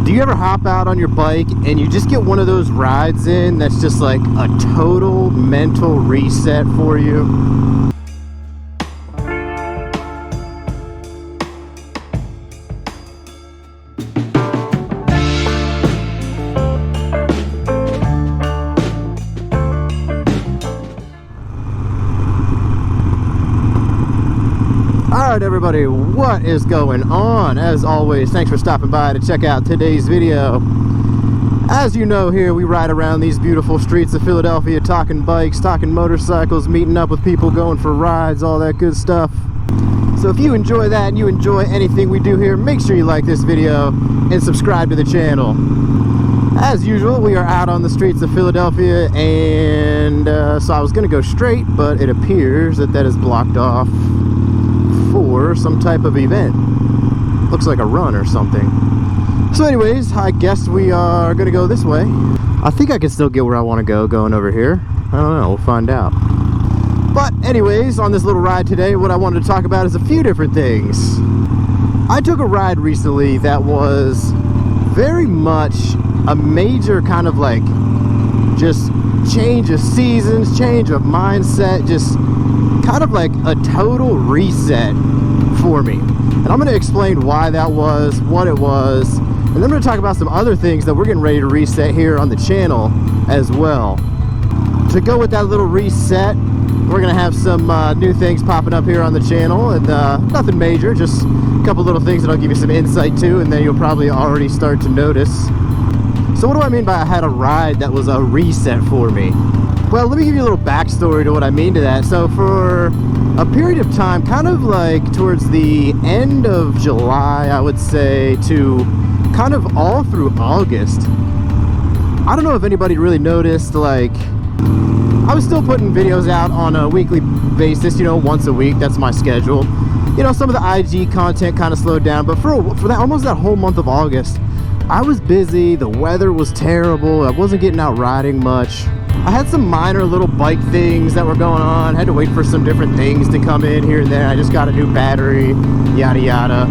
Do you ever hop out on your bike and you just get one of those rides in that's just like a total mental reset for you? Alright everybody, what is going on? As always, thanks for stopping by to check out today's video. As you know, here we ride around these beautiful streets of Philadelphia talking bikes, talking motorcycles, meeting up with people, going for rides, all that good stuff. So if you enjoy that and you enjoy anything we do here, make sure you like this video and subscribe to the channel. As usual, we are out on the streets of Philadelphia, and so I was going to go straight, but it appears that is blocked off for some type of event. Looks like a run or something. So anyways, I guess we are gonna go this way. I think I can still get where I want to go going over here. I don't know, we'll find out. But anyways, on this little ride today, what I wanted to talk about is a few different things. I took a ride recently that was very much a major kind of like just change of seasons, change of mindset, just kind of like a total reset for me. And I'm going to explain why that was, what it was, and then I'm going to talk about some other things that we're getting ready to reset here on the channel as well. To go with that little reset, we're going to have some new things popping up here on the channel, and nothing major, just a couple little things that I'll give you some insight to, and then you'll probably already start to notice. So what do I mean by I had a ride that was a reset for me? Well, let me give you a little backstory to what I mean to that. So for a period of time, kind of like towards the end of July, I would say, to kind of all through August, I don't know if anybody really noticed, like, I was still putting videos out on a weekly basis, you know, once a week. That's my schedule. You know, some of the IG content kind of slowed down, but for that almost that whole month of August, I was busy. The weather was terrible. I wasn't getting out riding much. I had some minor little bike things that were going on. I had to wait for some different things to come in here and there. I just got a new battery, yada yada.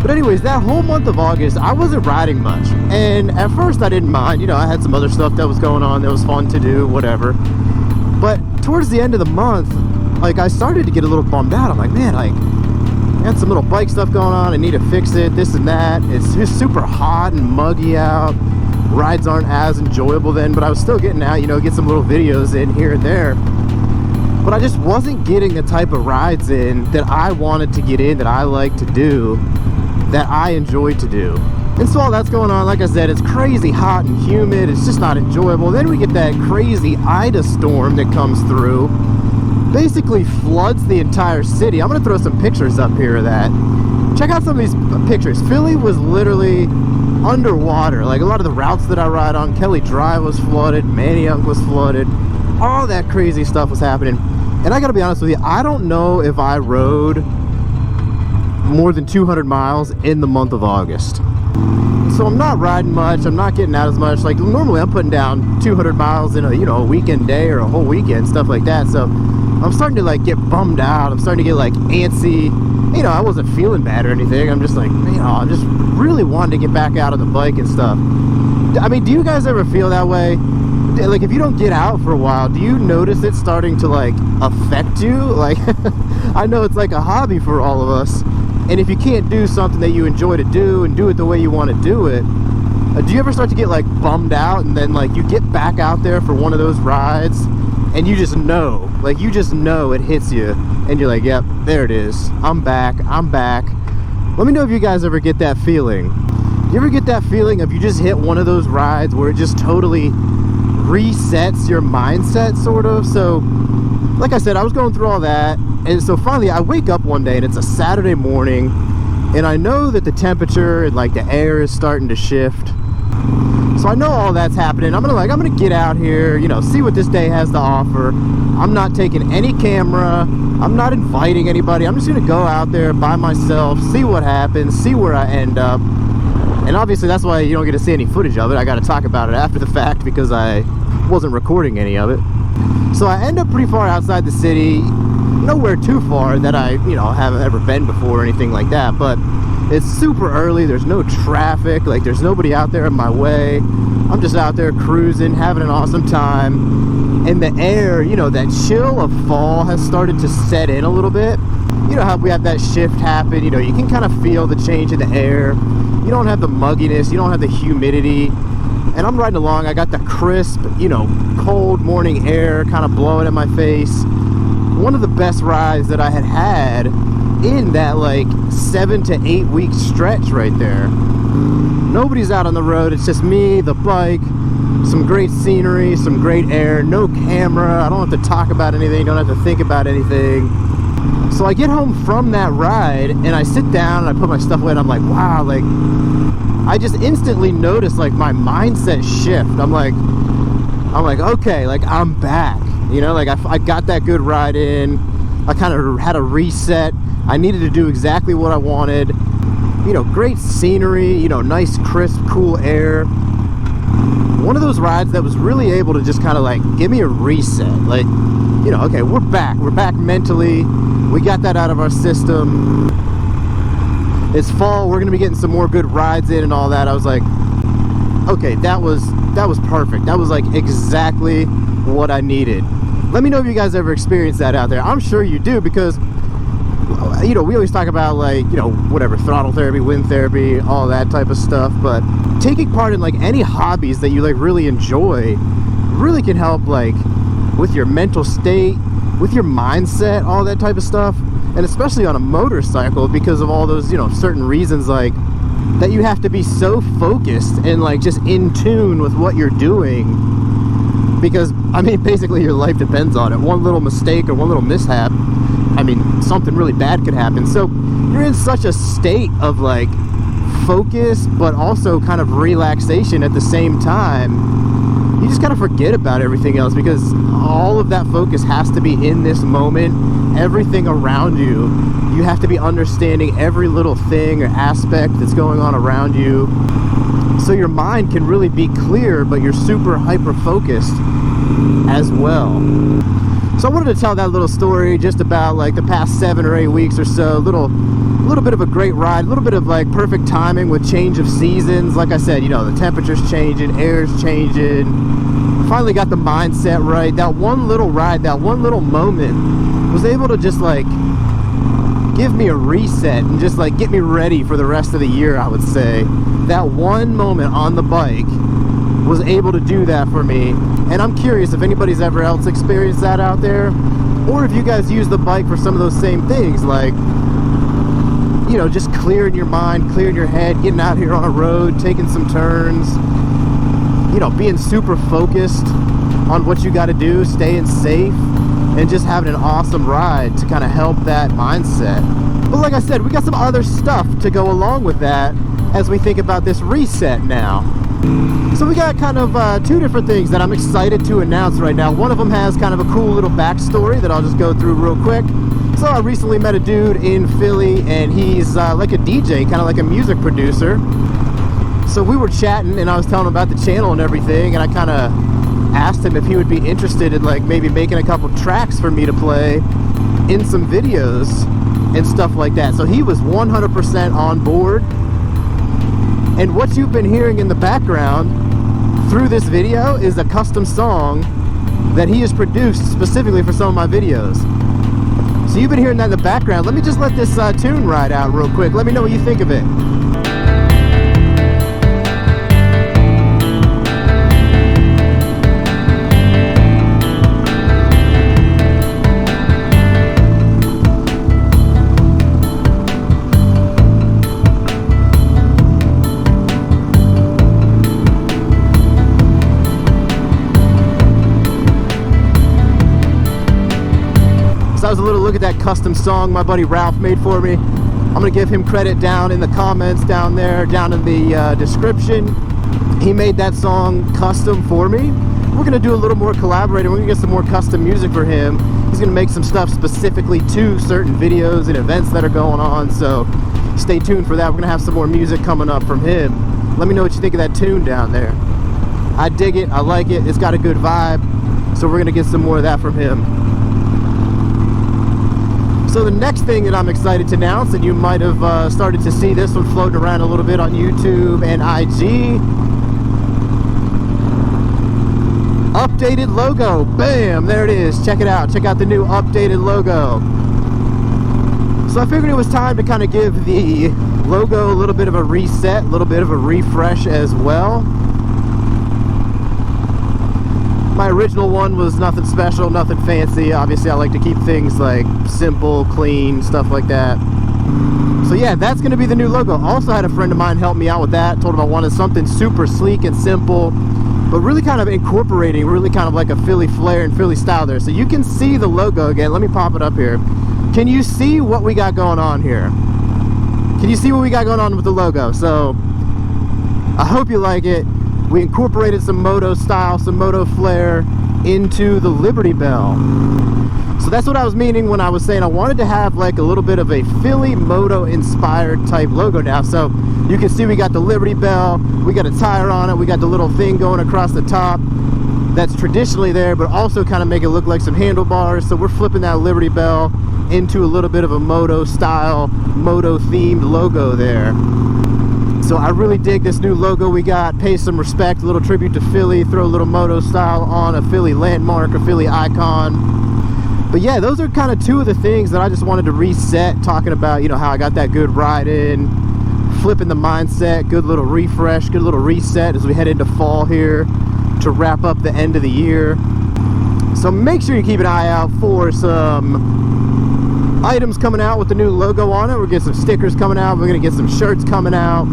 But anyways, that whole month of August, I wasn't riding much. And at first I didn't mind. You know, I had some other stuff that was going on that was fun to do, whatever. But towards the end of the month, like, I started to get a little bummed out. I'm like, man, like, I had some little bike stuff going on. I need to fix it, this and that. It's just super hot and muggy out. Rides aren't as enjoyable then, but I was still getting out, you know, get some little videos in here and there. But I just wasn't getting the type of rides in that I wanted to get in, that I like to do, that I enjoy to do. And so all that's going on, like I said, it's crazy hot and humid. It's just not enjoyable. Then we get that crazy Ida storm that comes through, basically floods the entire city. I'm gonna throw some pictures up here of that. Check out some of these pictures. Philly was literally underwater. Like, a lot of the routes that I ride on, Kelly Drive was flooded, Manayunk was flooded, all that crazy stuff was happening. And I gotta be honest with you, I don't know if I rode more than 200 miles in the month of August. So I'm not riding much, I'm not getting out as much. Like, normally I'm putting down 200 miles in a, you know, a weekend day or a whole weekend, stuff like that. So I'm starting to like get bummed out. I'm starting to get like antsy. You know, I wasn't feeling bad or anything. I'm just like, you know, I just really wanted to get back out on the bike and stuff. I mean, do you guys ever feel that way? Like, if you don't get out for a while, do you notice it starting to like affect you? Like, I know it's like a hobby for all of us. And if you can't do something that you enjoy to do and do it the way you want to do it, do you ever start to get like bummed out, and then like you get back out there for one of those rides and you just know, like, you just know it hits you and you're like, yep, there it is, I'm back. Let me know if you guys ever get that feeling. You ever get that feeling of you just hit one of those rides where it just totally resets your mindset, sort of? So like I said, I was going through all that, and so finally I wake up one day and it's a Saturday morning, and I know that the temperature and like the air is starting to shift. So I know all that's happening. I'm gonna get out here, you know, see what this day has to offer. I'm not taking any camera. I'm not inviting anybody. I'm just gonna go out there by myself, see what happens, see where I end up. And obviously that's why you don't get to see any footage of it. I gotta talk about it after the fact because I wasn't recording any of it. So I end up pretty far outside the city, nowhere too far that I, you know, haven't ever been before or anything like that, but It's super early, there's no traffic, like there's nobody out there in my way. I'm just out there cruising, having an awesome time. And the air, you know, that chill of fall has started to set in a little bit. You know how we have that shift happen, you know, you can kind of feel the change in the air. You don't have the mugginess, you don't have the humidity. And I'm riding along, I got the crisp, you know, cold morning air kind of blowing at my face. One of the best rides that I had in that like 7 to 8 week stretch right there. Nobody's out on the road, it's just me, the bike, some great scenery, some great air, no camera, I don't have to talk about anything, don't have to think about anything. So I get home from that ride and I sit down and I put my stuff away and I'm like, wow, like I just instantly noticed like my mindset shift. I'm like, okay, like I'm back, you know, like I got that good ride in. I kind of had a reset. I needed to do exactly what I wanted. You know, great scenery, you know, nice, crisp, cool air. One of those rides that was really able to just kind of like give me a reset. Like, you know, okay, we're back mentally. We got that out of our system. It's fall, we're gonna be getting some more good rides in and all that. I was like, okay, that was perfect. That was like exactly what I needed. Let me know if you guys ever experienced that out there. I'm sure you do, because you know, we always talk about like, you know, whatever, throttle therapy, wind therapy, all that type of stuff, but taking part in like any hobbies that you like really enjoy really can help like with your mental state, with your mindset, all that type of stuff. And especially on a motorcycle, because of all those, you know, certain reasons, like that you have to be so focused and like just in tune with what you're doing, because I mean basically your life depends on it. One little mistake or one little mishap, I mean something really bad could happen. So you're in such a state of like focus but also kind of relaxation at the same time. You just kind of forget about everything else, because all of that focus has to be in this moment. Everything around you, you have to be understanding every little thing or aspect that's going on around you, so your mind can really be clear, but you're super hyper focused as well. So I wanted to tell that little story just about like the past 7 or 8 weeks or so. A little bit of a great ride, a little bit of like perfect timing with change of seasons. Like I said, you know, the temperature's changing, air's changing. Finally got the mindset right. That one little ride, that one little moment was able to just like give me a reset and just like get me ready for the rest of the year, I would say. That one moment on the bike was able to do that for me. And I'm curious if anybody's ever else experienced that out there, or if you guys use the bike for some of those same things, like, you know, just clearing your mind, clearing your head, getting out here on a road, taking some turns, you know, being super focused on what you got to do, staying safe, and just having an awesome ride to kind of help that mindset. But like I said, we got some other stuff to go along with that as we think about this reset now. So we got kind of 2 different things that I'm excited to announce right now. One of them has kind of a cool little backstory that I'll just go through real quick. So I recently met a dude in Philly, and he's like a DJ, kind of like a music producer. So we were chatting, and I was telling him about the channel and everything, and I kind of asked him if he would be interested in like maybe making a couple tracks for me to play in some videos and stuff like that. So he was 100% on board. And what you've been hearing in the background through this video is a custom song that he has produced specifically for some of my videos. So you've been hearing that in the background. Let me just let this tune ride out real quick. Let me know what you think of it. That was a little look at that custom song my buddy Ralph made for me. I'm gonna give him credit down in the comments down there, down in the description. He made that song custom for me. We're gonna do a little more collaborating. We're gonna get some more custom music for him. He's gonna make some stuff specifically to certain videos and events that are going on, so stay tuned for that. We're gonna have some more music coming up from him. Let me know what you think of that tune down there. I dig it, I like it, it's got a good vibe, so we're gonna get some more of that from him. So the next thing that I'm excited to announce, and you might have started to see this one floating around a little bit on YouTube and IG, updated logo. Bam, there it is. Check it out. Check out the new updated logo. So I figured it was time to kind of give the logo a little bit of a reset, a little bit of a refresh as well. My original one was nothing special, nothing fancy. Obviously I like to keep things like simple, clean, stuff like that. So yeah, that's going to be the new logo. Also had a friend of mine help me out with that. Told him I wanted something super sleek and simple, but really kind of incorporating really kind of like a Philly flair and Philly style there. So you can see the logo again. Let me pop it up here. Can you see what we got going on here? Can you see what we got going on with the logo? So I hope you like it. We incorporated some moto style, some moto flair into the Liberty Bell. So that's what I was meaning when I was saying I wanted to have like a little bit of a Philly moto inspired type logo now. So you can see we got the Liberty Bell, we got a tire on it, we got the little thing going across the top that's traditionally there, but also kind of make it look like some handlebars. So we're flipping that Liberty Bell into a little bit of a moto style, moto themed logo there. So I really dig this new logo we got. Pay some respect, a little tribute to Philly, throw a little moto style on a Philly landmark, a Philly icon. But yeah, those are kind of two of the things that I just wanted to reset, talking about, you know, how I got that good ride in, flipping the mindset, good little refresh, good little reset as we head into fall here to wrap up the end of the year. So make sure you keep an eye out for some items coming out with the new logo on it. We're gonna get some stickers coming out. We're gonna get some shirts coming out.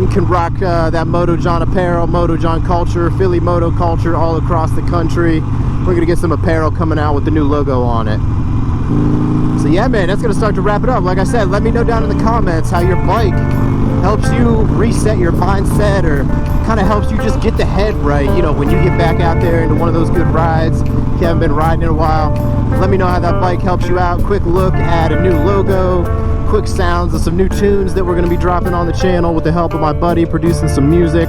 You can rock that Moto John apparel, Moto John culture, Philly moto culture all across the country. We're gonna get some apparel coming out with the new logo on it. So yeah, man, that's gonna start to wrap it up. Like I said, let me know down in the comments how your bike helps you reset your mindset, or kind of helps you just get the head right, you know, when you get back out there into one of those good rides. If you haven't been riding in a while, let me know how that bike helps you out. Quick look at a new logo, quick sounds of some new tunes that we're going to be dropping on the channel with the help of my buddy producing some music.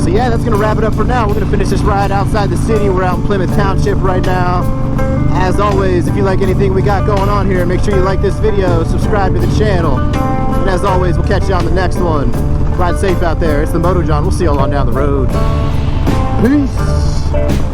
So yeah, that's going to wrap it up for now. We're going to finish this ride outside the city. We're out in Plymouth Township right now. As always, if you like anything we got going on here, make sure you like this video, subscribe to the channel. And as always, we'll catch you on the next one. Ride safe out there. It's the Moto John. We'll see you all on down the road. Peace.